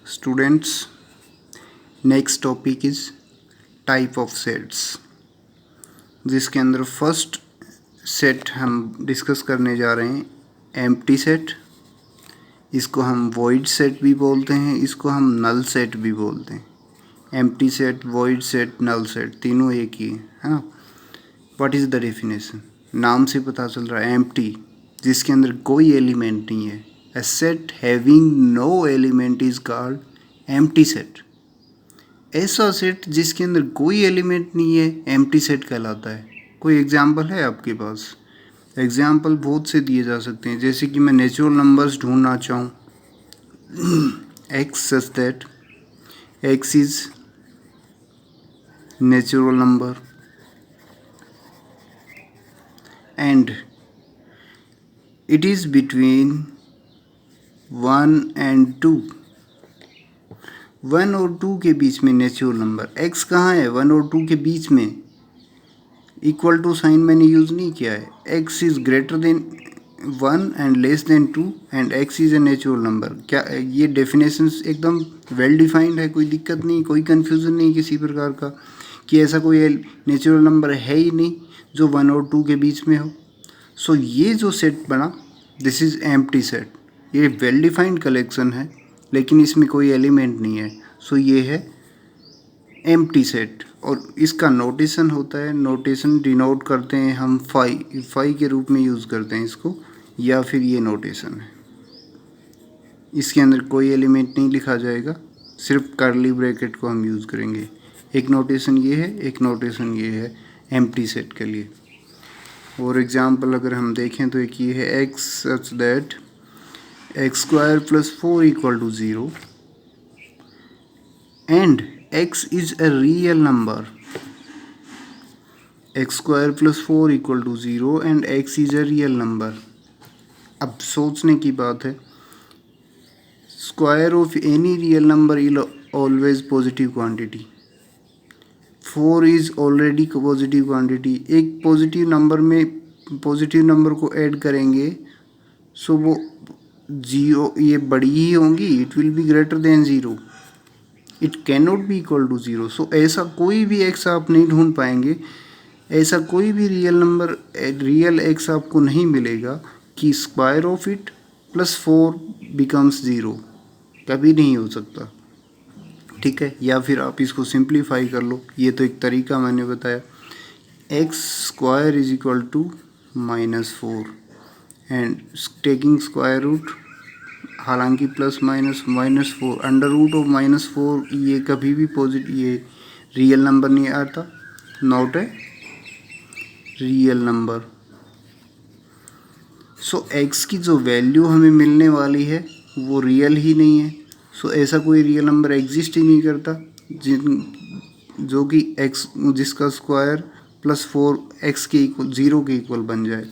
Students, next topic is type of sets, जिसके अंदर first set हम डिस्कस करने जा रहे हैं एम्प्टी सेट। इसको हम वॉइड सेट भी बोलते हैं, इसको हम नल सेट भी बोलते हैं। Empty set, void set, null set तीनों एक ही है ना। What is the definition? नाम से पता चल रहा है एम्प्टी, जिसके अंदर कोई एलिमेंट नहीं है। A set having no element is called empty set. ऐसा सेट जिसके अंदर कोई एलिमेंट नहीं है एम्प्टी सेट कहलाता है। कोई एग्जाम्पल है आपके पास? एग्जाम्पल बहुत से दिए जा सकते हैं, जैसे कि मैं नेचुरल नंबर्स ढूंढना चाहूँ, x such that x is natural number and it is between 1 and 2। 1 और 2 के बीच में नेचुरल नंबर x कहाँ है? 1 और 2 के बीच में। इक्वल टू साइन मैंने यूज़ नहीं किया है। x is greater than 1 and less than 2 and x is a natural number. क्या ये डेफिनेशंस एकदम वेल डिफाइंड है? कोई दिक्कत नहीं, कोई कन्फ्यूज़न नहीं किसी प्रकार का कि ऐसा कोई नेचुरल नंबर है ही नहीं जो 1 और 2 के बीच में हो। सो ये जो सेट बना, दिस इज़ एम्प्टी सेट। ये वेल डिफाइंड कलेक्शन है लेकिन इसमें कोई एलिमेंट नहीं है, सो ये है एम्प्टी सेट। और इसका नोटेशन होता है, नोटेशन डिनोट करते हैं हम फाई के रूप में यूज़ करते हैं इसको, या फिर ये नोटेशन है। इसके अंदर कोई एलिमेंट नहीं लिखा जाएगा, सिर्फ कर्ली ब्रैकेट को हम यूज़ करेंगे। एक नोटेशन ये है, एक नोटेशन ये है एम्प्टी सेट के लिए। और एग्जाम्पल अगर हम देखें तो एक ये है x such that x square plus 4 equal to 0 and x is a real number. x square plus 4 equal to 0 and x is a real number. अब सोचने की बात है, square of any real number is always positive quantity. 4 is already positive quantity. एक positive number में positive number को add करेंगे so वो 0, ये बड़ी ही होंगी, it will be greater than 0, it can not be equal to 0। So ऐसा कोई भी x आप नहीं ढूंढ पाएंगे, ऐसा कोई भी रियल नंबर, रियल x आपको नहीं मिलेगा कि square of it plus 4 becomes 0। कभी नहीं हो सकता, ठीक है। या फिर आप इसको सिंप्लीफाई कर लो, ये तो एक तरीका मैंने बताया। X square is equal to -4 and taking square root, हालांकि plus minus -4 under root of -4, ये कभी भी पॉजिटिव, ये रियल नंबर नहीं आता, not a real number. So x की जो वैल्यू हमें मिलने वाली है वो रियल ही नहीं है। सो ऐसा कोई रियल नंबर एग्जिस्ट ही नहीं करता जो कि x, जिसका स्क्वायर प्लस 4 x के इक्वल 0 के इक्वल बन जाए।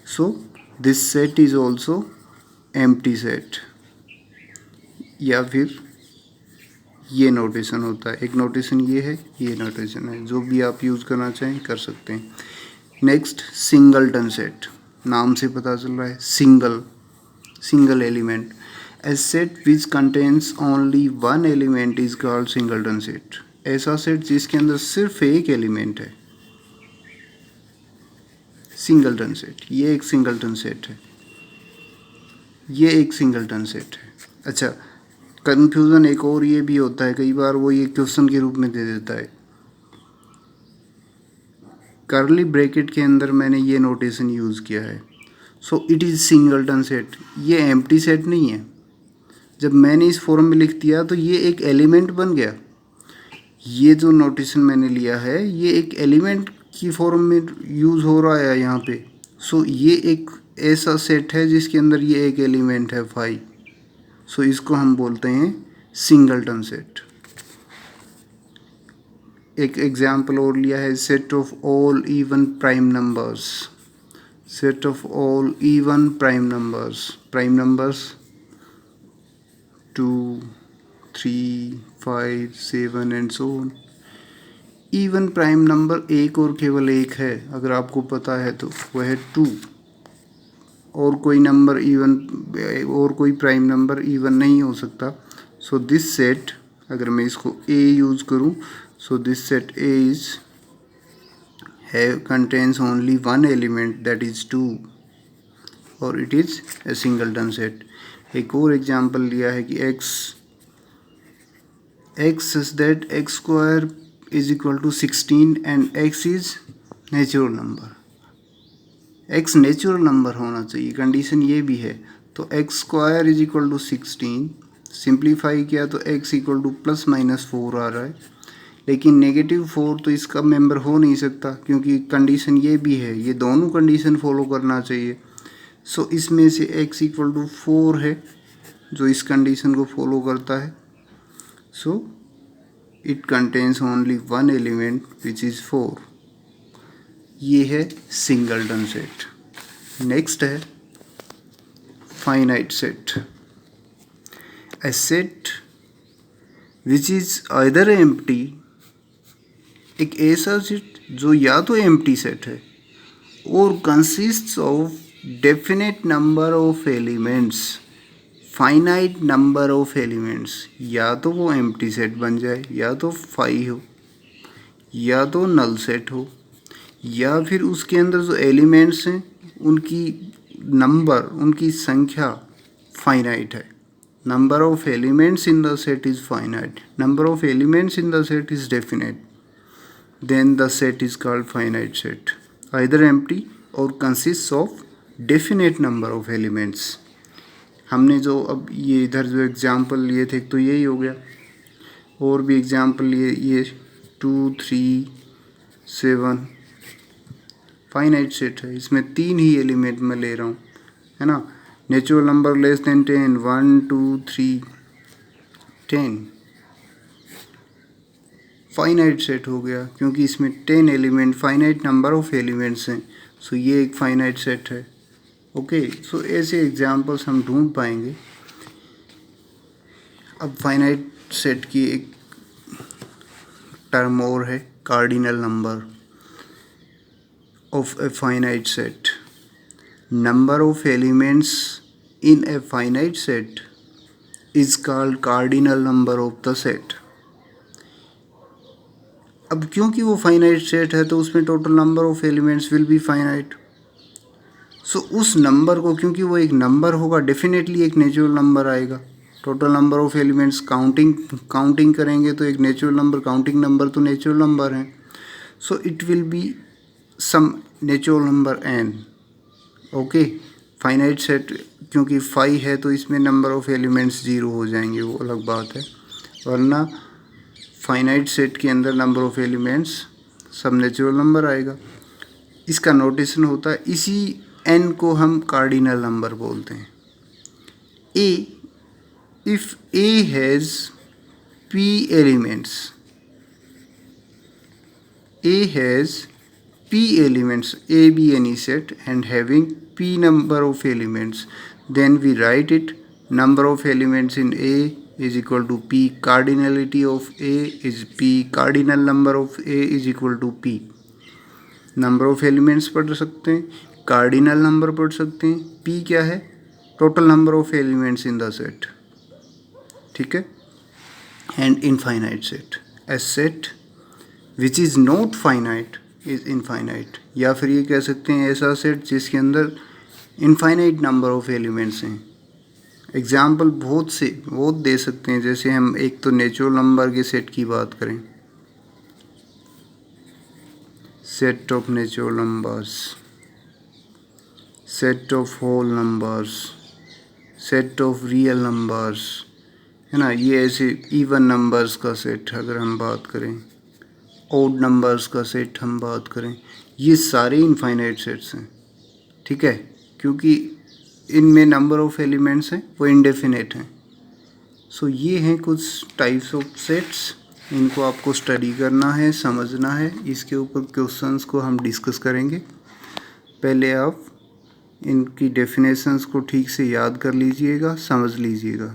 So this set is also empty set. या फिर ये नोटेशन होता है, एक नोटेशन ये है, ये नोटेशन है, जो भी आप यूज़ करना चाहें कर सकते हैं। नेक्स्ट सिंगलटन सेट, नाम से पता चल रहा है single element. A set which contains only one element is called singleton set। ऐसा सेट जिसके अंदर सिर्फ एक एलिमेंट है, सिंगलटन सेट। ये एक सिंगलटन सेट है, ये एक सिंगलटन सेट है। अच्छा, कन्फ्यूज़न एक और ये भी होता है, कई बार वो ये क्वेश्चन के रूप में दे देता है। कर्ली ब्रैकेट के अंदर मैंने ये नोटेशन यूज़ किया है, so it is singleton set. ये एम्प्टी सेट नहीं है। जब मैंने इस फॉर्म में लिख दिया तो ये एक एलिमेंट बन गया। ये जो नोटेशन मैंने लिया है ये एक एलिमेंट की फॉर्म में यूज़ हो रहा है यहाँ पे। सो ये एक ऐसा सेट है जिसके अंदर ये एक एलिमेंट है 5। सो इसको हम बोलते हैं सिंगलटन सेट। एक एग्जाम्पल और लिया है, set of all even prime numbers. Set of all even prime numbers 2, 3, 5, 7 and so on. Even prime number एक और केवल एक है, अगर आपको पता है तो वह है 2। और कोई नंबर इवन, और कोई प्राइम नंबर इवन नहीं हो सकता। सो दिस सेट, अगर मैं इसको ए यूज़ करूँ, so this set A is contains only one element, that is 2, or it is a singleton set. एक और एग्जाम्पल लिया है कि x such that x square is equal to 16 and x is natural number, x natural number होना चाहिए, condition ये भी है। तो x square is equal to 16, simplify किया तो x इक्वल टू ±4 आ रहा है, लेकिन -4 तो इसका मेंबर हो नहीं सकता क्योंकि कंडीशन ये भी है, ये दोनों कंडीशन फॉलो करना चाहिए। सो इसमें से x इक्वल टू 4 है जो इस कंडीशन को फॉलो करता है। So it contains only one element which is 4। ये है सिंगलटन सेट। नेक्स्ट है finite set. A set which is either empty, एक ऐसा सेट जो या तो एम्प्टी सेट है और consists of definite number of elements, finite number of elements, या तो वो एम्प्टी सेट बन जाए, या तो 5 हो, या तो नल सेट हो, या फिर उसके अंदर जो एलिमेंट्स हैं उनकी नंबर, उनकी संख्या फाइनाइट है। Number of elements in the set is finite. Number of elements in the set is definite. Then the set is called finite set. Either empty or consists of definite number of elements. हमने जो अब ये इधर जो example लिए थे तो यही हो गया, और भी एग्जाम्पल लिए, ये 2 3 7 फाइनाइट सेट है, इसमें 3 ही एलिमेंट मैं ले रहा हूँ, है ना। Natural number less than 10, 1 2 3 10 finite set हो गया क्योंकि इसमें 10 element, finite number of elements हैं। सो ये एक फाइनाइट सेट है। ओके, सो ऐसे एग्जांपल्स हम ढूंढ पाएंगे। अब फाइनाइट सेट की एक टर्म और है, cardinal number of a finite set. Number of elements in a finite set is called cardinal number of the set. अब क्योंकि वो फाइनाइट सेट है तो उसमें total number of elements will be finite. So उस number को, क्योंकि वो एक नंबर होगा, डेफिनेटली एक नेचुरल नंबर आएगा। Total number of elements counting करेंगे तो एक नेचुरल नंबर, काउंटिंग नंबर तो नेचुरल नंबर है। So it will be some natural number n। Okay, finite set क्योंकि 5 है तो इसमें नंबर ऑफ एलिमेंट्स 0 हो जाएंगे, वो अलग बात है, वरना फाइनाइट सेट के अंदर नंबर ऑफ एलिमेंट्स सब नेचुरल नंबर आएगा। इसका नोटेशन होता है, इसी n को हम कार्डिनल नंबर बोलते हैं। a, if a has p elements, a has p elements, a be any set and having p number of elements, then we write it number of elements in a is equal to p, cardinality of a is p, cardinal number of a is equal to p। number of elements पढ़ सकते हैं, cardinal number पढ़ सकते हैं, p क्या है, total number of elements in the set, ठीक है। and infinite set, a set which is not finite is infinite, या फिर ये कह सकते हैं ऐसा सेट जिसके अंदर इनफाइनाइट नंबर ऑफ एलिमेंट्स हैं। एग्जाम्पल बहुत दे सकते हैं, जैसे हम एक तो नेचुरल नंबर के सेट की बात करें, set of natural numbers, set of whole numbers, set of real numbers, है ना। ये ऐसे इवन नंबर्स का सेट अगर हम बात करें, ओड नंबर्स का सेट हम बात करें, ये सारे इनफाइनाइट सेट्स हैं, ठीक है, क्योंकि इनमें नंबर ऑफ एलिमेंट्स हैं वो इंडेफिनेट हैं। सो ये हैं कुछ टाइप्स ऑफ सेट्स, इनको आपको स्टडी करना है, समझना है, इसके ऊपर क्वेश्चंस को हम डिस्कस करेंगे। पहले आप इनकी डेफिनेशंस को ठीक से याद कर लीजिएगा, समझ लीजिएगा।